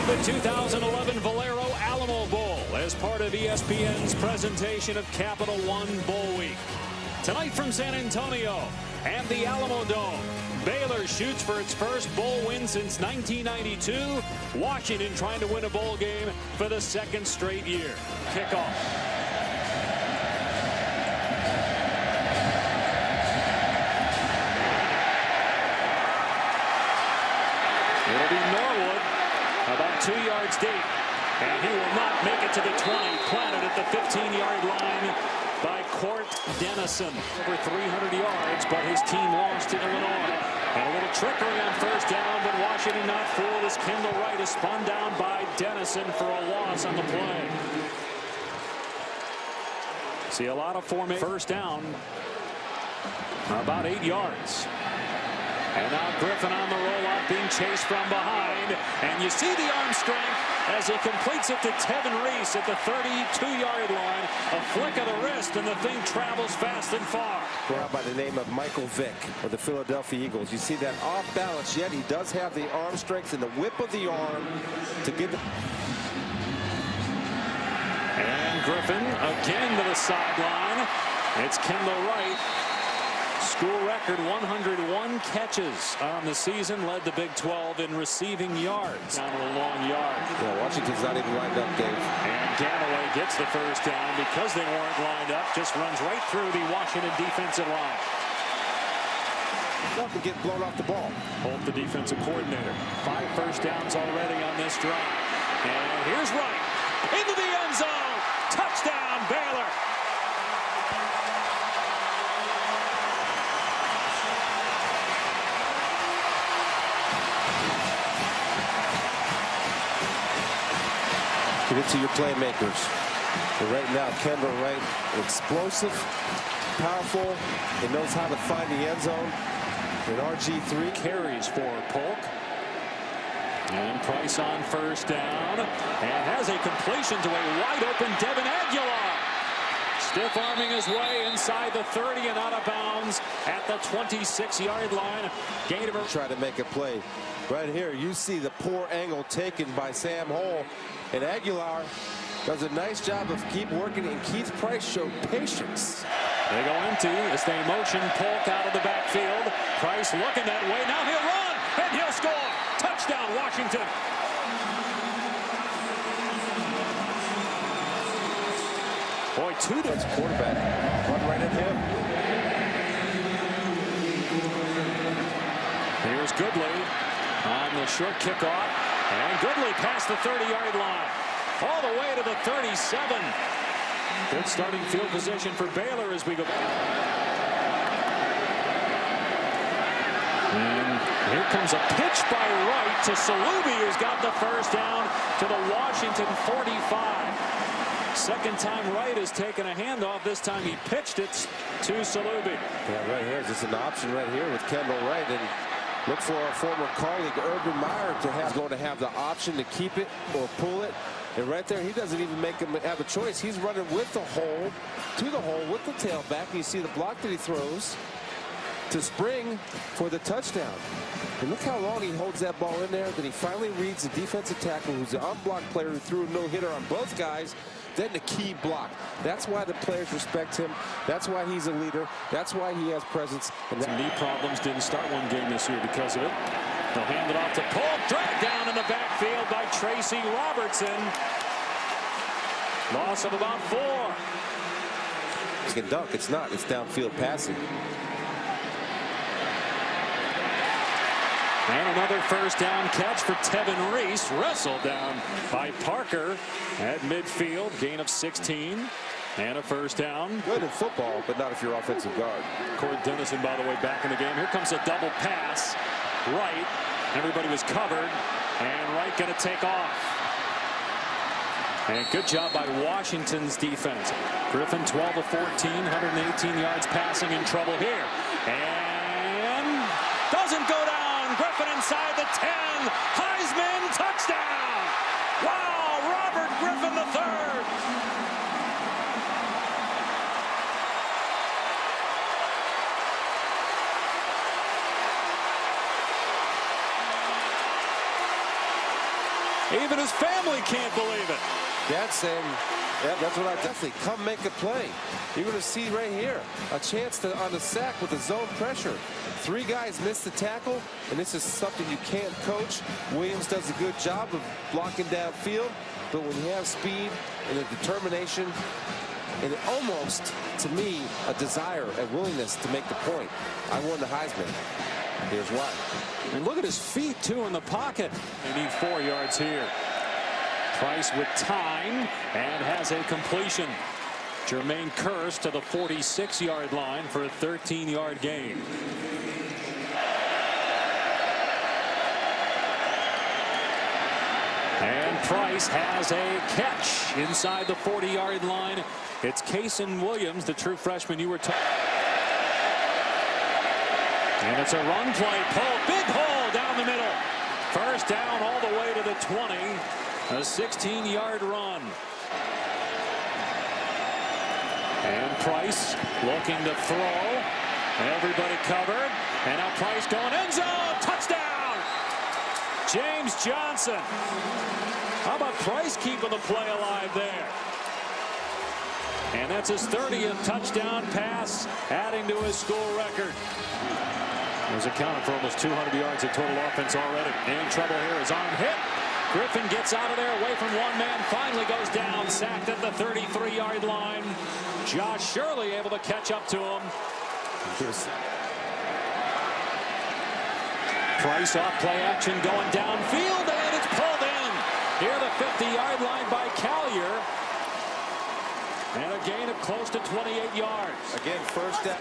the 2011 Valero Alamo Bowl as part of ESPN's presentation of Capital One Bowl Week. Tonight from San Antonio and the Alamo Dome, Baylor shoots for its first bowl win since 1992. Washington trying to win a bowl game for the second straight year. Kickoff. It'll be Norwood, about 2 yards deep, and he will not make it to the 20. Planted at the 15-yard line by Court Dennison. Over 300 yards, but his team lost to Illinois. And a little trickery on first down, but Washington not fooled as Kendall Wright is spun down by Dennison for a loss on the play. See a lot of formation. First down, about 8 yards. And now Griffin on the rollout, being chased from behind. And you see the arm strength as he completes it to Tevin Reese at the 32-yard line. A flick of the wrist, and the thing travels fast and far. Out by the name of Michael Vick of the Philadelphia Eagles. You see that off balance, yet he does have the arm strength and the whip of the arm to give it. And Griffin again to the sideline. It's Kendall Wright. School record 101 catches on the season, led the Big 12 in receiving yards. Down to a long yard. Yeah, Washington's not even lined up, Dave. And Galloway gets the first down because they weren't lined up. Just runs right through the Washington defensive line. Nothing get blown off the ball. Holt, the defensive coordinator. 5 first downs already on this drive. And here's Wright into the end zone. Touchdown, Baylor. Give it to your playmakers. And right now, Kendall Wright, explosive, powerful. He knows how to find the end zone. And RG3 carries for Polk. And Price on first down. And has a completion to a wide open Devin Aguilar. Stiff arming his way inside the 30 and out of bounds at the 26-yard line. Gain of try to make a play. Right here, you see the poor angle taken by Sam Hole. And Aguilar does a nice job of keep working, and Keith Price showed patience. They go empty as they motion Polk out of the backfield. Price looking that way. Now he'll run, and he'll score. Touchdown, Washington. Boy, that's quarterback. Run right at him. Here's Goodley on the short kickoff. And Goodley past the 30-yard line. All the way to the 37. Good starting field position for Baylor as we go. And here comes a pitch by Wright to Salubi, who's got the first down to the Washington 45. Second time Wright has taken a handoff. This time he pitched it to Salubi. Yeah, right here. This is an option right here with Kendall Wright. And look for our former colleague Urban Meyer to have going to have the option to keep it or pull it. And right there, he doesn't even make him have a choice. He's running with the hole, to the hole with the tailback. You see the block that he throws to spring for the touchdown. And look how long he holds that ball in there. Then he finally reads the defensive tackle, who's the on-block player who threw a no-hitter on both guys. Then the key block. That's why the players respect him. That's why he's a leader. That's why he has presence. And some knee problems. Didn't start one game this year because of it. They'll hand it off to Polk. Dragged down in the backfield by Tracy Robertson. Loss of about 4. He can dunk. It's not. It's downfield passing. And another first down catch for Tevin Reese. Wrestled down by Parker at midfield. Gain of 16. And a first down. Good in football, but not if you're offensive guard. Court Dennison, by the way, back in the game. Here comes a double pass. Wright. Everybody was covered. And Wright going to take off. And good job by Washington's defense. Griffin 12 of 14, 118 yards passing, in trouble here. And doesn't go down. Griffin inside the 10. Heisman touchdown. Wow, Robert Griffin III. Even his family can't believe it. Dad's saying, yeah, that's what I definitely come make a play. You're going to see right here a chance to on the sack with the zone pressure. 3 guys missed the tackle, and this is something you can't coach. Williams does a good job of blocking downfield, but when you have speed and a determination and almost, to me, a desire, a willingness to make the point, I won the Heisman. Here's why. And look at his feet, too, in the pocket. They need 4 yards here. Price with time and has a completion. Jermaine Kearse to the 46-yard line for a 13-yard gain. And Price has a catch inside the 40-yard line. It's Kason Williams, the true freshman you were talking. And it's a run play. Pull, big hole down the middle. First down all the way to the 20. A 16-yard run. And Price looking to throw. Everybody covered. And now Price going end zone. Touchdown! James Johnson. How about Price keeping the play alive there? And that's his 30th touchdown pass, adding to his school record. He's accounted for almost 200 yards of total offense already. In trouble here. His arm hit. Griffin gets out of there away from one man. Finally goes down. Sacked at the 33-yard line. Josh Shirley able to catch up to him. Price off play action going downfield. And it's pulled in. Near the 50-yard line by Collier. And a gain of close to 28 yards. Again, first down.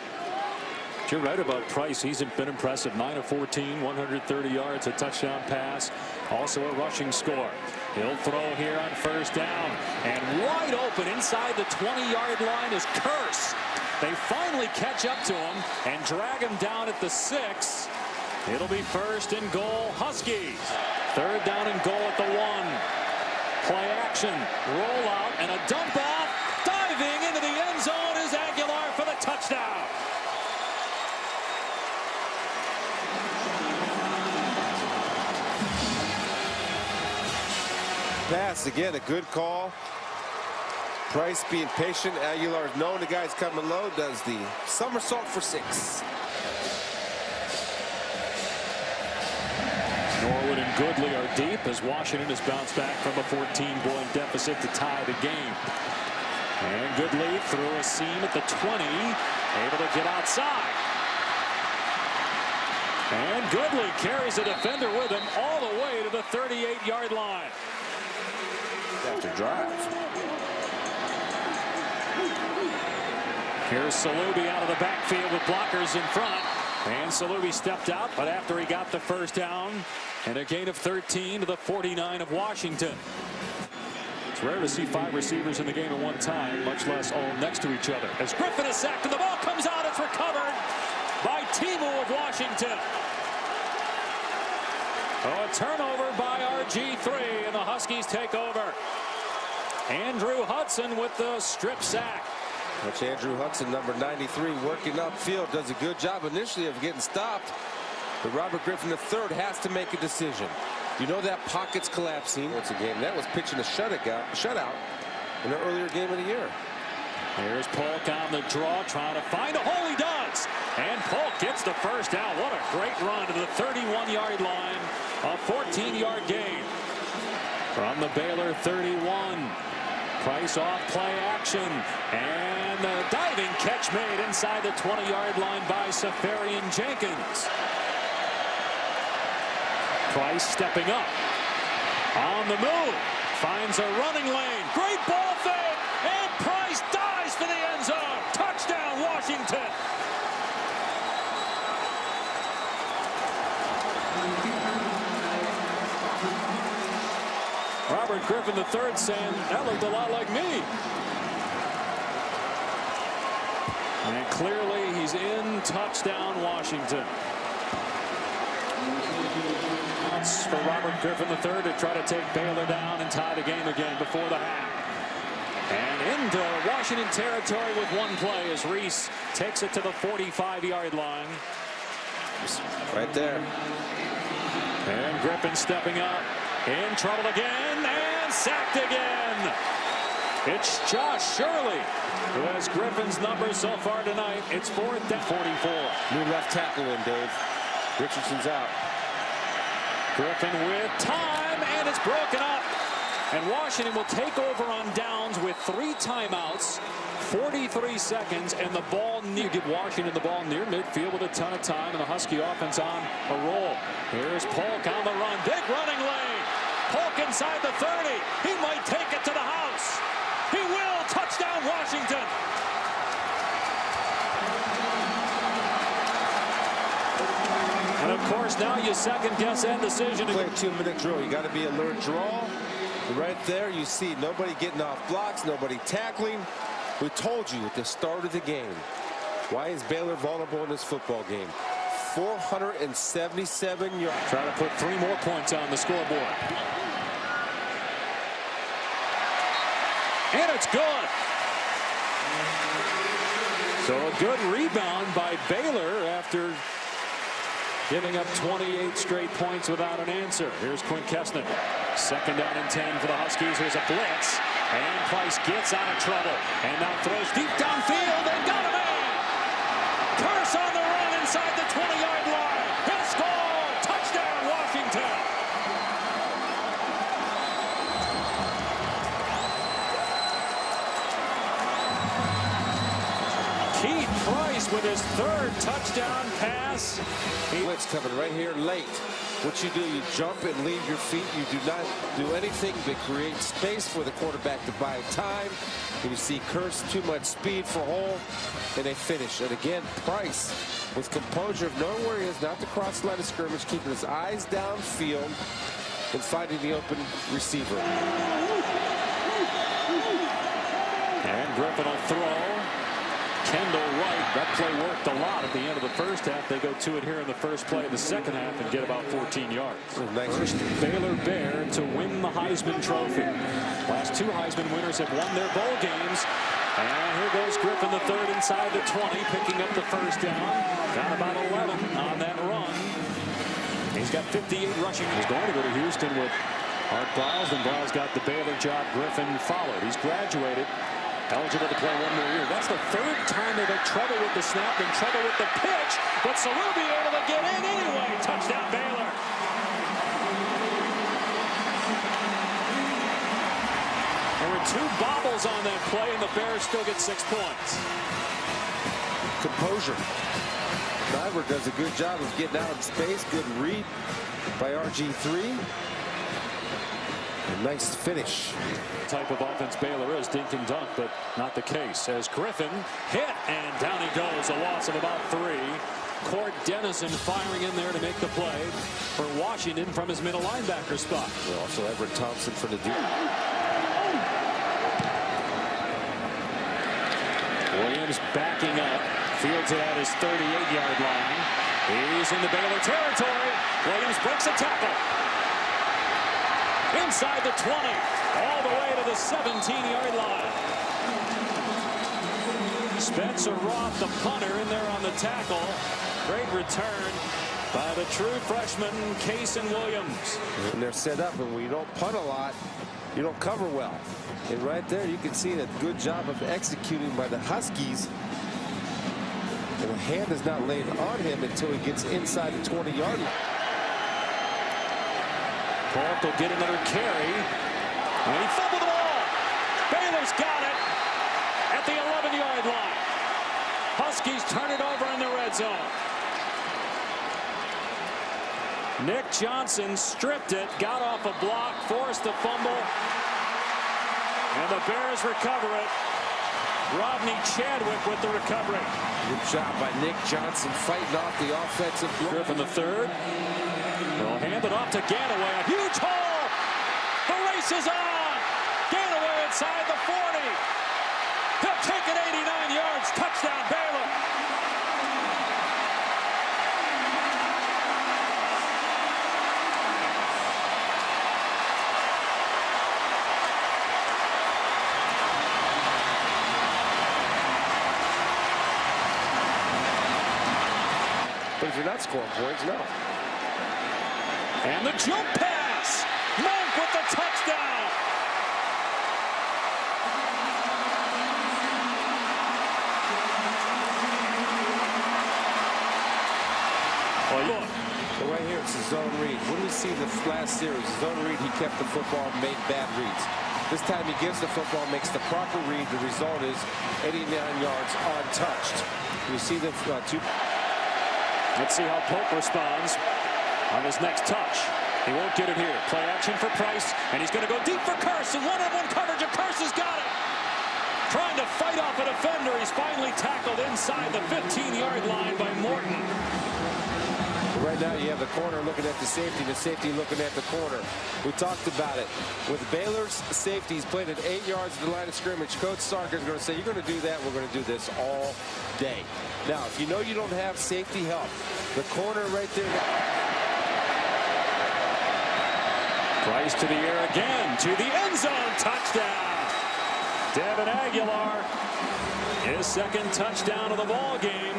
You're right about Price. He's been impressive. 9 of 14, 130 yards, a touchdown pass, also a rushing score. He'll throw here on first down, and wide open inside the 20-yard line is Kearse. They finally catch up to him and drag him down at the 6. It'll be first and goal, Huskies. Third down and goal at the 1. Play action, roll out, and a dump off. Diving into the end zone is Aguilar for the touchdown. Pass again, a good call. Price being patient. Aguilar knowing the guy's coming low, does the somersault for 6. Norwood and Goodley are deep as Washington has bounced back from a 14-point deficit to tie the game. And Goodley through a seam at the 20, able to get outside. And Goodley carries the defender with him all the way to the 38-yard line. After drive. Here's Salubi out of the backfield with blockers in front. And Salubi stepped out, but after he got the first down, and a gain of 13 to the 49 of Washington. It's rare to see 5 receivers in the game at one time, much less all next to each other. As Griffin is sacked and the ball comes out, it's recovered by Timu of Washington. A turnover by RG3, and the Huskies take over. Andrew Hudson with the strip sack. Which Andrew Hudson, number 93, working upfield, does a good job initially of getting stopped. But Robert Griffin III has to make a decision. You know that pocket's collapsing. Once again, that was pitching a shutout in the earlier game of the year. Here's Polk on the draw, trying to find a hole. He does. And Polk gets the first down. What a great run to the 31-yard line. A 14-yard gain from the Baylor 31. Price off play action. And the diving catch made inside the 20-yard line by Safarian Jenkins. Price stepping up. On the move. Finds a running lane. Great ball fake. And Price dives for the end zone. Touchdown, Washington. Robert Griffin III saying, that looked a lot like me. And clearly he's in. Touchdown, Washington. For Robert Griffin III to try to take Baylor down and tie the game again before the half. And into Washington territory with one play as Reese takes it to the 45-yard line. Right there. And Griffin stepping up. In trouble again and sacked again. It's Josh Shirley who has Griffin's number so far tonight. It's 4th and 44. New left tackle in, Dave. Richardson's out. Griffin with time, and it's broken up. And Washington will take over on downs with 3 timeouts, 43 seconds, and the ball near. Give Washington the ball near midfield with a ton of time, and the Husky offense on a roll. Here's Polk on the run. Big running lane. Polk inside the 30. He might take it to the house. He will. Touchdown, Washington. And of course, now you second guess that decision. Play a 2-minute drill. You got to be alert. Draw. Right there, you see nobody getting off blocks, nobody tackling. We told you at the start of the game. Why is Baylor vulnerable in this football game? 477 yards. Trying to put 3 more points on the scoreboard. And it's good. So a good rebound by Baylor after giving up 28 straight points without an answer. Here's Quint Kessner. 2nd down and 10 for the Huskies. Here's a blitz. And Price gets out of trouble. And now throws deep downfield and got a man. Curse on the run inside the 20-yard line. He'll score. Touchdown, Washington. Keith Price with his 3rd touchdown pass. Blitz coming right here late. What you do, you jump and leave your feet. You do not do anything but create space for the quarterback to buy time. And you see Curse, too much speed for Hole, and they finish. And again, Price with composure of knowing where he is, not to cross the line of scrimmage, keeping his eyes downfield and finding the open receiver. And Griffin will throw. Kendall Wright. That play worked a lot at the end of the first half. They go to it here in the first play of the second half and get about 14 yards. Nice. First Baylor Bear to win the Heisman Trophy. Last 2 Heisman winners have won their bowl games. And here goes Griffin, the 3rd inside the 20, picking up the 1st down. Got about 11 on that run. He's got 58 rushing. He's going to go to Houston with Art Briles. And Briles got the Baylor job. Griffin followed. He's graduated. Eligible to play 1 more year. That's the 3rd time they've had trouble with the snap and trouble with the pitch. But Salubi able to get in anyway. Touchdown, Baylor. There were 2 bobbles on that play, and the Bears still get 6 points. Composure. Diver does a good job of getting out in space. Good read by RG3. A nice finish. Type of offense Baylor is, dink and dunk, but not the case. As Griffin hit, and down he goes. A loss of about 3. Court Dennison firing in there to make the play for Washington from his middle linebacker spot. Also Everett Thompson for the deep. Williams backing up. Fields it at his 38-yard line. He's in the Baylor territory. Williams breaks a tackle. Inside the 20, all the way to the 17-yard line. Spencer Roth, the punter, in there on the tackle. Great return by the true freshman, Cason Williams. And they're set up, and when you don't punt a lot, you don't cover well. And right there, you can see a good job of executing by the Huskies. And the hand is not laid on him until he gets inside the 20-yard line. Polk will get another carry. And he fumbled the ball. Baylor's got it at the 11-yard line. Huskies turn it over in the red zone. Nick Johnson stripped it, got off a block, forced the fumble. And the Bears recover it. Rodney Chadwick with the recovery. Good job by Nick Johnson fighting off the offensive block. Griffin, the 3rd. They'll hand it off to Ganaway. A huge hole. The race is on. Ganaway inside the 40. He'll take it 89 yards. Touchdown, Baylor. But if you're not scoring points, no. And the jump pass. last series. Zone read, he kept the football, made bad reads. This time he gives the football, makes the proper read. The result is 89 yards untouched. You see the two. Let's see how Polk responds on his next touch. He won't get it here. Play action for Price, and he's going to go deep for Curse. And one-on-one coverage, and Curse has got it. Trying to fight off a defender. He's finally tackled inside the 15-yard line by Morton. Right now you have the corner looking at the safety looking at the corner. We talked about it. With Baylor's safeties played at 8 yards of the line of scrimmage, Coach Sark is going to say, you're going to do that, we're going to do this all day. Now, if you know you don't have safety help, the corner right there. Price to the air again, to the end zone, touchdown. Devin Aguilar, his second touchdown of the ball game.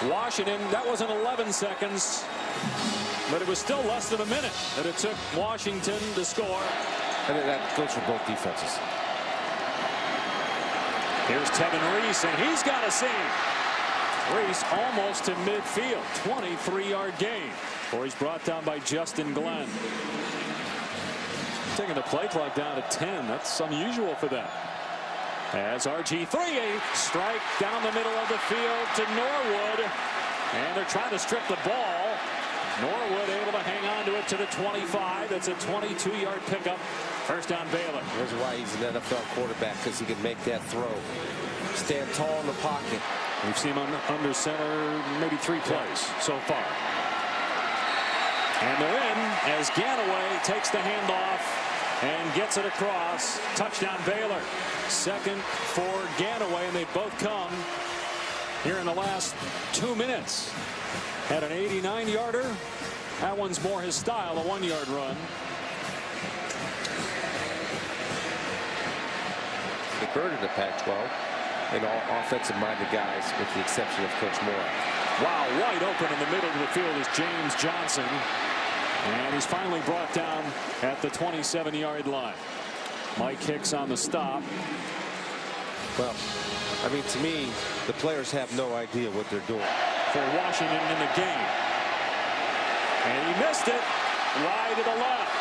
Washington, that wasn't 11 seconds, but it was still less than a minute that it took Washington to score. And that goes for both defenses. Here's Tevin Reese, and he's got a save. Reese almost to midfield, 23-yard gain. Or he's brought down by Justin Glenn. Taking the play clock down to 10. That's unusual for them. As RG3, a strike down the middle of the field to Norwood. And they're trying to strip the ball. Norwood able to hang on to it to the 25. That's a 22-yard pickup. First down Baylor. Here's why he's an NFL quarterback, because he can make that throw. Stand tall in the pocket. We've seen him under center maybe 3 plays so far. And they're in as Ganaway takes the handoff and gets it across. Touchdown Baylor. Second for Ganaway, and they both come here in the last 2 minutes. Had an 89-yarder. That one's more his style, a 1-yard run. The bird in the Pac-12 and all offensive-minded guys, with the exception of Coach Moore. Wow, wide open in the middle of the field is James Johnson. And he's finally brought down at the 27-yard line. Mike Hicks on the stop. Well, I mean, to me, the players have no idea what they're doing. For Washington in the game. And he missed it wide to the left.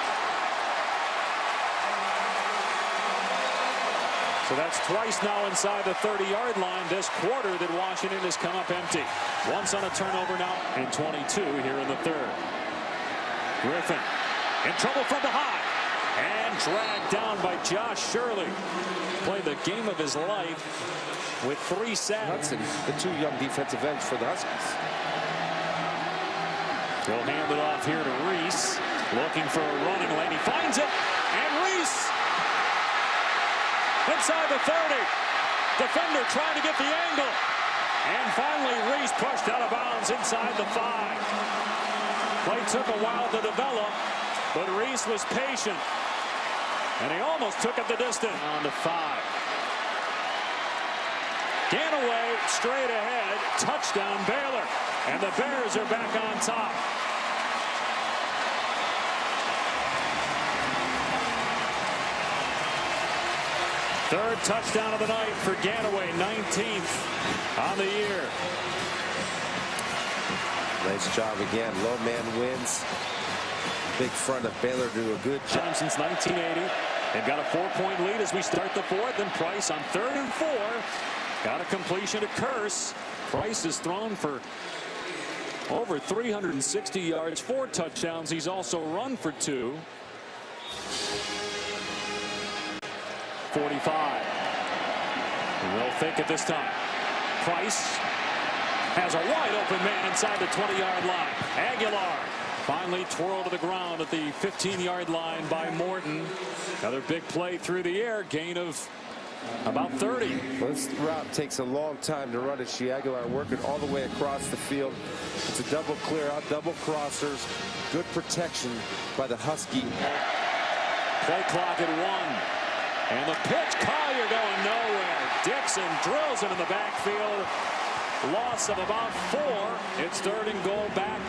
So that's twice now inside the 30-yard line this quarter that Washington has come up empty. Once on a turnover now, and 22 here in the third. Griffin in trouble from behind and dragged down by Josh Shirley. Played the game of his life with 3 sacks. Hudson, the 2 young defensive ends for the Huskies. He'll hand it off here to Reese, looking for a running lane. He finds it, and Reese inside the 30. Defender trying to get the angle, and finally Reese pushed out of bounds inside the 5. Play took a while to develop, but Reese was patient, and he almost took it the distance. On to 5. Ganaway straight ahead, touchdown Baylor, and the Bears are back on top. Third touchdown of the night for Ganaway, 19th on the year. Nice job again. Low man wins. Big front of Baylor do a good job. Since 1980. They've got a 4-point lead as we start the fourth. And Price on 3rd and 4. Got a completion to Curse. Price has thrown for over 360 yards, 4 touchdowns. He's also run for 2. 45. And they'll think it this time. Price has a wide open man inside the 20-yard line. Aguilar finally twirled to the ground at the 15-yard line by Morton. Another big play through the air, gain of about 30. Well, this route takes a long time to run it. Aguilar working all the way across the field. It's a double clear out, double crossers. Good protection by the Husky. Play clock at 1. And the pitch, Collier going nowhere. Dixon drills it in the backfield. Loss of about 4. It's 3rd and goal back.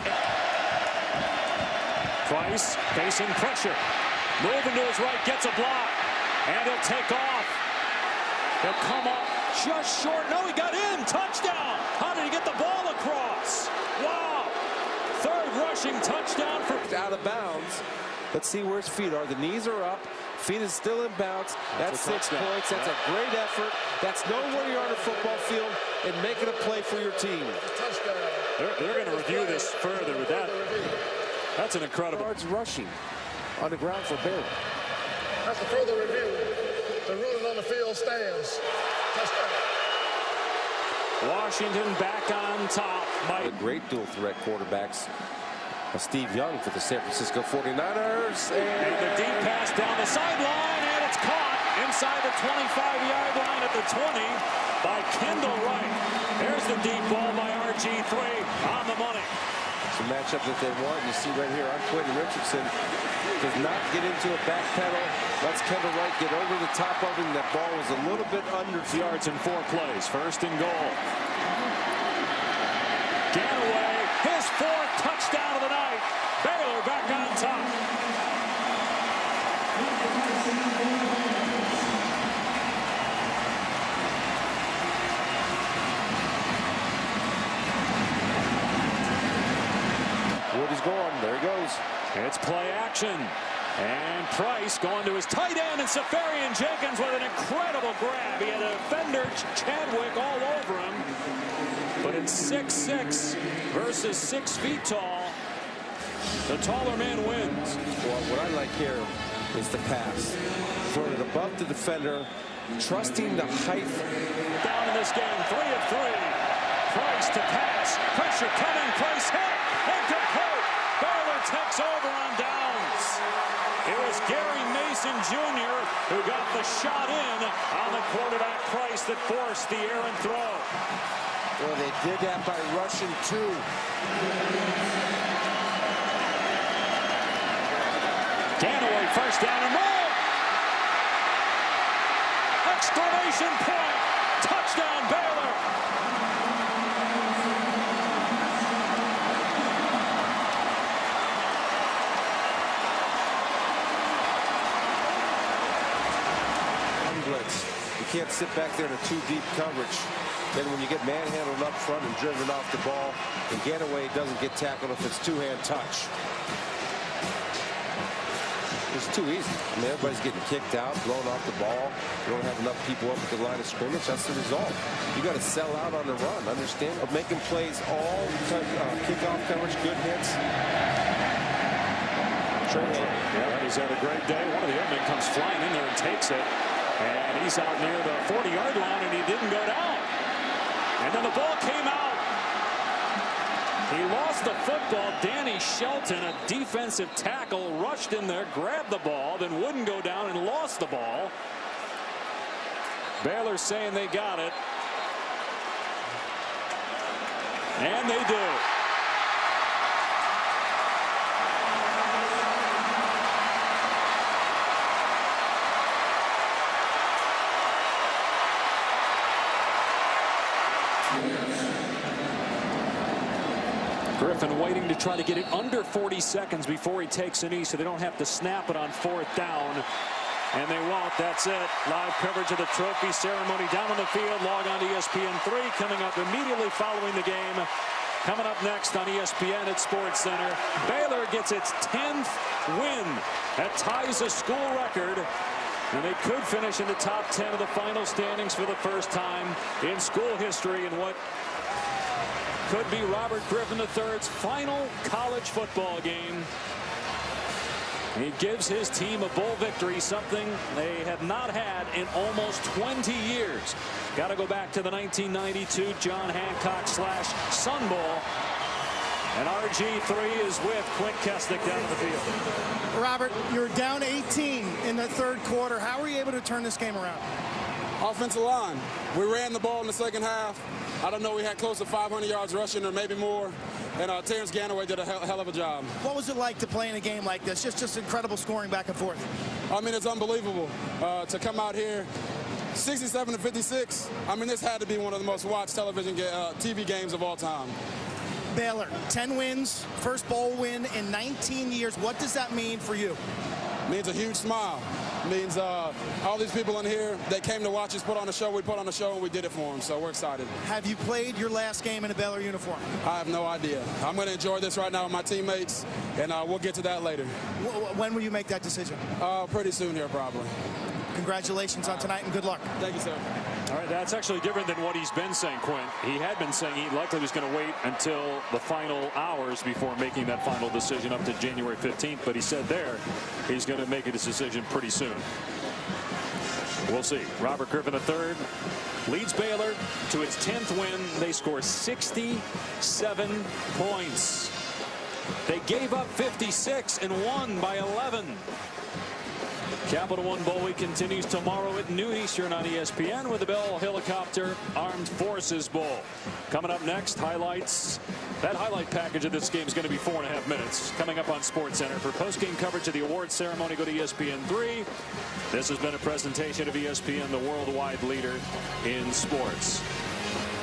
Price facing pressure. Moving to his right, gets a block. And he'll take off. He'll come up just short. No, he got in. Touchdown. How did he get the ball across? Wow. third rushing touchdown for out of bounds. Let's see where his feet are. The knees are up. Feet is still in bounds. That's 6 points. That's a great effort. That's knowing where you are on the football field and making a play for your team. They're going to review this further with that. That's an incredible. Yards rushing on the ground for Baylor. After further review, the ruling on the field stands. Touchdown. Washington back on top. The great dual threat quarterbacks. Steve Young for the San Francisco 49ers. And the deep pass down the sideline, and it's caught inside the 25-yard line at the 20 by Kendall Wright. There's the deep ball by RG3 on the money. It's a matchup that they want. You see right here, Quentin Richardson does not get into a back pedal. Lets Kendall Wright get over the top of him. That ball was a little bit under. Yards in 4 plays. First and goal. Ganaway, his 4th touchdown of the night. Baylor back on top. Woody's going. There he goes. It's play action. And Price going to his tight end, and Safarian Jenkins with an incredible grab. He had a defender, Chadwick, all over him. But it's 6'6" versus 6 feet tall. The taller man wins. Well, what I like here is the pass. Throwing it above the defender, trusting the height. Down in this game, 3 of 3. Price to pass. Pressure coming. Price hit. Incomplete. Baylor takes over on downs. It was Gary Mason Jr. who got the shot in on the quarterback Price that forced the errant throw. Well, they did that by rushing 2. Ganaway first down and more. Exclamation point. Touchdown Baylor. Blitz. You can't sit back there in a 2 deep coverage. Then when you get manhandled up front and driven off the ball, and Ganaway doesn't get tackled if it's 2-hand touch. It's too easy. I mean, everybody's getting kicked out, blown off the ball. You don't have enough people up at the line of scrimmage. That's the result. You got to sell out on the run. Understand? Of making plays all kickoff coverage, good hits. Yeah, he's had a great day. One of the men comes flying in there and takes it. And he's out near the 40-yard line, and he didn't go down. And then the ball came out. He lost the football. Danny Shelton, a defensive tackle, rushed in there, grabbed the ball, then wouldn't go down and lost the ball. Baylor saying they got it. And they do. Griffin waiting to try to get it under 40 seconds before he takes a knee so they don't have to snap it on 4th down. And they won't. That's it. Live coverage of the trophy ceremony down on the field. Log on to ESPN3 coming up immediately following the game. Coming up next on ESPN at Sports Center, Baylor gets its 10th win. That ties a school record. And they could finish in the top 10 of the final standings for the first time in school history in what could be Robert Griffin III's final college football game. He gives his team a bowl victory, something they have not had in almost 20 years. Got to go back to the 1992 John Hancock / Sun Bowl. And RG3 is with Quint Kesnick down the field. Robert, you're down 18 in the 3rd quarter. How were you able to turn this game around? Offensive line. We ran the ball in the 2nd half. I don't know, we had close to 500 yards rushing or maybe more. And Terrence Ganaway did a hell of a job. What was it like to play in a game like this? Just incredible scoring back and forth. I mean, it's unbelievable to come out here 67-56. I mean, this had to be one of the most watched TV games of all time. Baylor, 10 wins, first bowl win in 19 years. What does that mean for you? means a huge smile. Means all these people in here, they came to watch us put on a show. We put on a show, and we did it for them, so we're excited. Have you played your last game in a Baylor uniform? I have no idea. I'm going to enjoy this right now with my teammates, and we'll get to that later. When will you make that decision? Pretty soon here, probably. Congratulations on tonight, and good luck. Thank you, sir. All right, that's actually different than what he's been saying, Quint. He had been saying he likely was going to wait until the final hours before making that final decision up to January 15th, but he said there he's going to make his decision pretty soon. We'll see. Robert Griffin III leads Baylor to its 10th win. They score 67 points. They gave up 56 and won by 11. Capital One Bowl Week continues tomorrow at noon Eastern on ESPN with the Bell Helicopter Armed Forces Bowl. Coming up next, highlights. That highlight package of this game is going to be 4.5 minutes. Coming up on SportsCenter. For post-game coverage of the awards ceremony, go to ESPN3. This has been a presentation of ESPN, the worldwide leader in sports.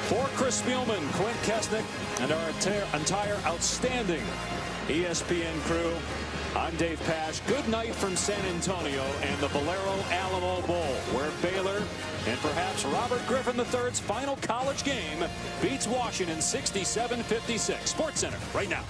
For Chris Spielman, Quint Kesnick, and our entire outstanding ESPN crew, I'm Dave Pasch. Good night from San Antonio and the Valero Alamo Bowl, where Baylor and perhaps Robert Griffin III's final college game beats Washington 67-56. SportsCenter right now.